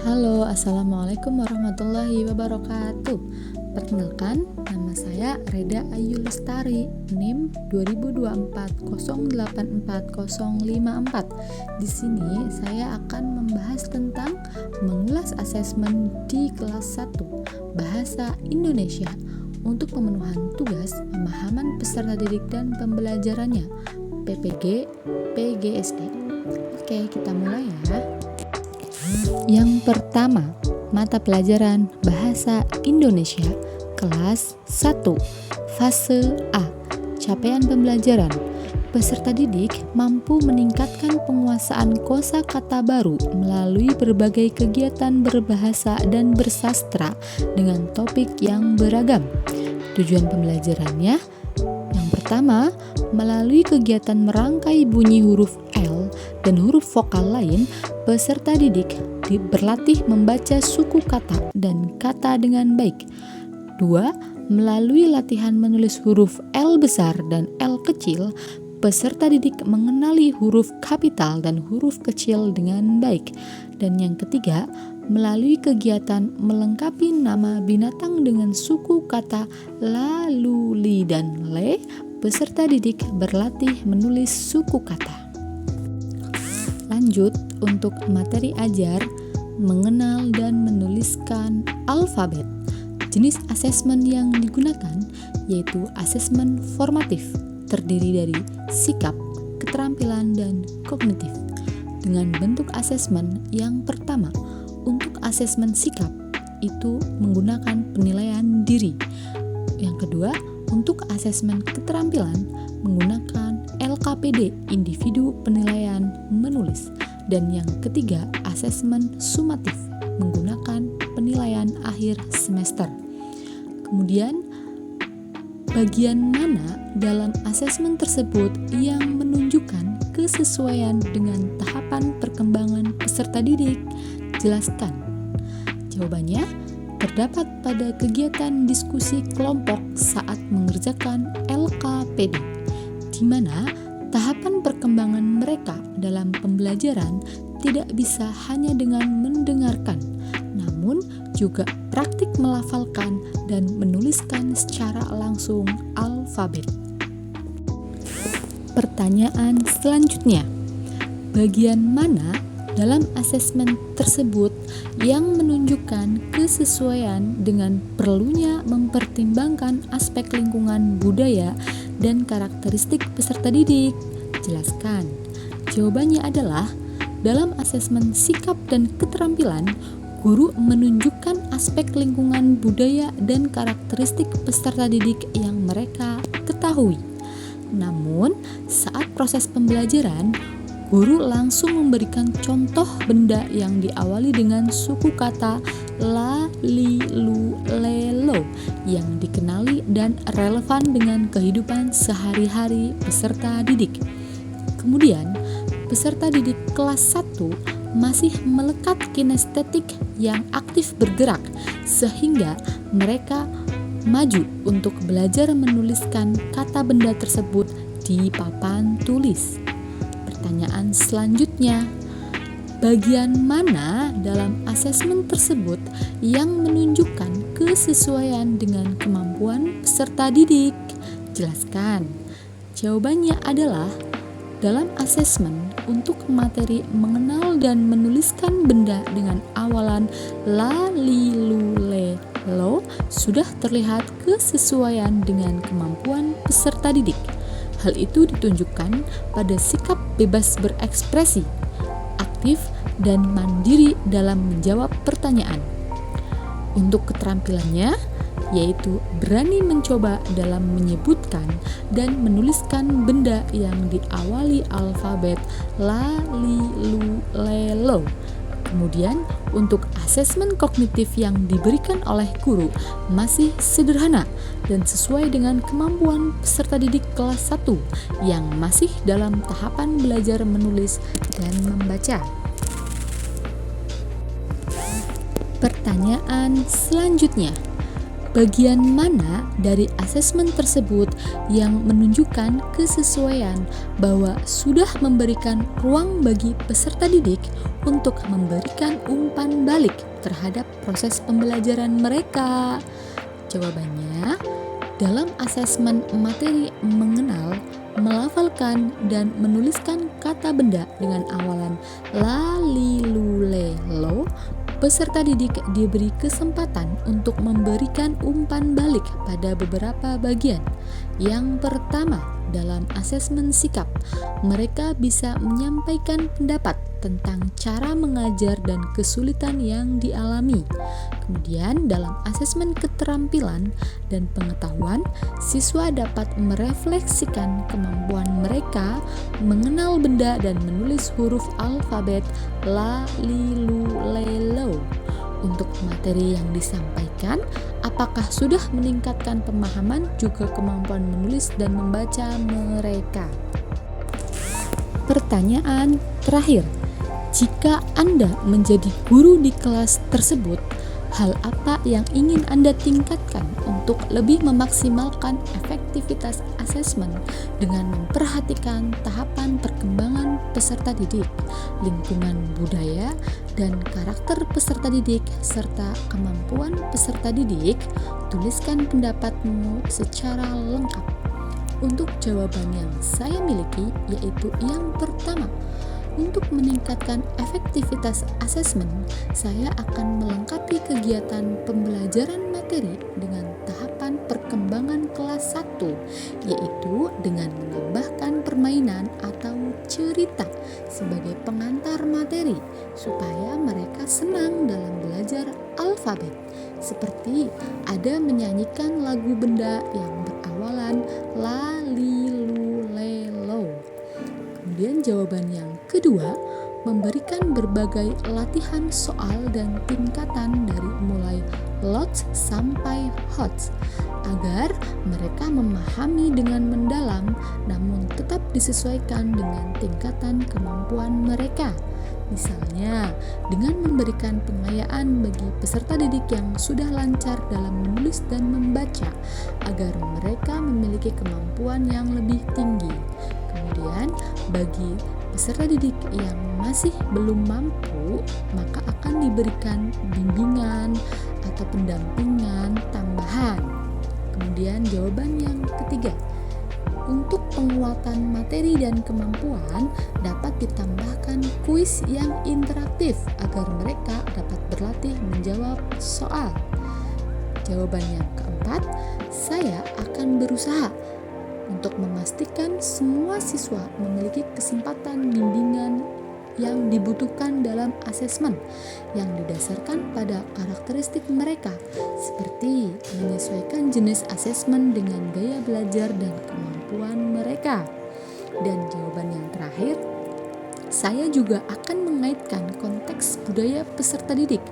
Halo, Assalamualaikum warahmatullahi wabarakatuh. Perkenalkan, nama saya Reda Ayu Lestari, NIM 2024084054. Di sini saya akan membahas tentang mengulas asesmen di kelas 1 Bahasa Indonesia untuk pemenuhan tugas pemahaman peserta didik dan pembelajarannya PPG PGSD. Oke, kita mulai ya. Yang pertama, mata pelajaran Bahasa Indonesia kelas 1 fase A. Capaian pembelajaran. Peserta didik mampu meningkatkan penguasaan kosakata baru melalui berbagai kegiatan berbahasa dan bersastra dengan topik yang beragam. Tujuan pembelajarannya yang pertama, melalui kegiatan merangkai bunyi huruf L dan huruf vokal lain, peserta didik berlatih membaca suku kata dan kata dengan baik. 2. Melalui latihan menulis huruf L besar dan L kecil, peserta didik mengenali huruf kapital dan huruf kecil dengan baik. Dan yang ketiga, melalui kegiatan melengkapi nama binatang dengan suku kata la, lu, li, dan le, peserta didik berlatih menulis suku kata. Lanjut untuk materi ajar, mengenal dan menuliskan alfabet. Jenis asesmen yang digunakan yaitu asesmen formatif, terdiri dari sikap, keterampilan, dan kognitif. Dengan bentuk asesmen yang pertama, untuk asesmen sikap itu menggunakan penilaian diri. Yang kedua, untuk asesmen keterampilan menggunakan LKPD, individu penilaian menulis. Dan yang ketiga, asesmen sumatif menggunakan penilaian akhir semester. Kemudian, bagian mana dalam asesmen tersebut yang menunjukkan kesesuaian dengan tahapan perkembangan peserta didik? Jelaskan. Jawabannya terdapat pada kegiatan diskusi kelompok saat mengerjakan LKPD, di mana tahapan perkembangan mereka dalam pembelajaran tidak bisa hanya dengan mendengarkan, namun juga praktik melafalkan dan menuliskan secara langsung alfabet. Pertanyaan selanjutnya, bagian mana dalam asesmen tersebut yang menunjukkan kesesuaian dengan perlunya mempertimbangkan aspek lingkungan budaya dan karakteristik peserta didik? Jelaskan. Jawabannya adalah dalam asesmen sikap dan keterampilan, guru menunjukkan aspek lingkungan budaya dan karakteristik peserta didik yang mereka ketahui. Namun, saat proses pembelajaran, guru langsung memberikan contoh benda yang diawali dengan suku kata la, li, lu, le, lo yang dikenali dan relevan dengan kehidupan sehari-hari peserta didik. Kemudian, peserta didik kelas 1 masih melekat kinestetik yang aktif bergerak sehingga mereka maju untuk belajar menuliskan kata benda tersebut di papan tulis. Pertanyaan selanjutnya, bagian mana dalam asesmen tersebut yang menunjukkan kesesuaian dengan kemampuan peserta didik? Jelaskan. Jawabannya adalah dalam asesmen untuk materi mengenal dan menuliskan benda dengan awalan la, li, lu, le, lo sudah terlihat kesesuaian dengan kemampuan peserta didik. Hal itu ditunjukkan pada sikap bebas berekspresi, aktif, dan mandiri dalam menjawab pertanyaan. Untuk keterampilannya, yaitu berani mencoba dalam menyebutkan dan menuliskan benda yang diawali alfabet la, li, lu, le, lo. Kemudian, untuk asesmen kognitif yang diberikan oleh guru masih sederhana dan sesuai dengan kemampuan peserta didik kelas 1 yang masih dalam tahapan belajar menulis dan membaca. Pertanyaan selanjutnya, bagian mana dari asesmen tersebut yang menunjukkan kesesuaian bahwa sudah memberikan ruang bagi peserta didik untuk memberikan umpan balik terhadap proses pembelajaran mereka? Jawabannya, dalam asesmen materi mengenal, melafalkan, dan menuliskan kata benda dengan awalan la, li, lu, le, lo, peserta didik diberi kesempatan untuk memberikan umpan balik pada beberapa bagian. Yang pertama, dalam asesmen sikap, mereka bisa menyampaikan pendapat tentang cara mengajar dan kesulitan yang dialami. Kemudian dalam asesmen keterampilan dan pengetahuan, siswa dapat merefleksikan kemampuan mereka mengenal benda dan menulis huruf alfabet la, li, lu, le, lo. Untuk materi yang disampaikan, apakah sudah meningkatkan pemahaman juga kemampuan menulis dan membaca mereka? Pertanyaan terakhir, jika Anda menjadi guru di kelas tersebut, hal apa yang ingin Anda tingkatkan untuk lebih memaksimalkan efektivitas asesmen dengan memperhatikan tahapan perkembangan peserta didik, lingkungan budaya, dan karakter peserta didik, serta kemampuan peserta didik? Tuliskan pendapatmu secara lengkap. Untuk jawaban yang saya miliki, yaitu yang pertama, untuk meningkatkan efektivitas asesmen, saya akan melengkapi kegiatan pembelajaran materi dengan tahapan perkembangan kelas 1, yaitu dengan menambahkan permainan atau cerita sebagai pengantar materi supaya mereka senang dalam belajar alfabet, seperti ada menyanyikan lagu benda yang berawalan la, li, lu, le, lo. Kemudian jawaban yang kedua, memberikan berbagai latihan soal dan tingkatan dari mulai lots sampai hots agar mereka memahami dengan mendalam namun tetap disesuaikan dengan tingkatan kemampuan mereka. Misalnya, dengan memberikan pengayaan bagi peserta didik yang sudah lancar dalam menulis dan membaca agar mereka memiliki kemampuan yang lebih tinggi. Kemudian, bagi peserta didik yang masih belum mampu, maka akan diberikan bimbingan atau pendampingan tambahan. Kemudian jawaban yang ketiga, untuk penguatan materi dan kemampuan dapat ditambahkan kuis yang interaktif agar mereka dapat berlatih menjawab soal. Jawaban yang keempat, saya akan berusaha untuk memastikan semua siswa memiliki kesempatan bimbingan yang dibutuhkan dalam asesmen yang didasarkan pada karakteristik mereka, seperti menyesuaikan jenis asesmen dengan gaya belajar dan kemampuan mereka. Dan jawaban yang terakhir, saya juga akan mengaitkan konteks budaya peserta didik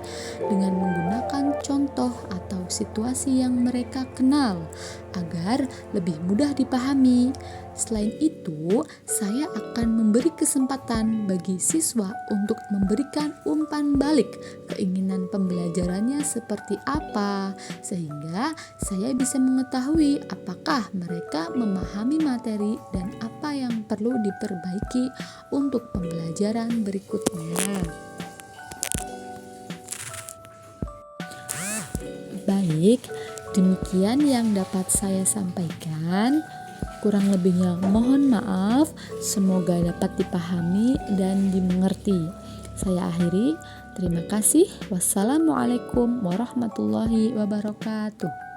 dengan menggunakan contoh atau situasi yang mereka kenal agar lebih mudah dipahami. Selain itu, saya akan memberi kesempatan bagi siswa untuk memberikan umpan balik keinginan pembelajarannya seperti apa, sehingga saya bisa mengetahui apakah mereka memahami materi dan apa yang perlu diperbaiki untuk pembelajaran berikutnya. Baik, demikian yang dapat saya sampaikan. Kurang lebihnya mohon maaf, semoga dapat dipahami dan dimengerti. Saya akhiri, terima kasih. Wassalamualaikum warahmatullahi wabarakatuh.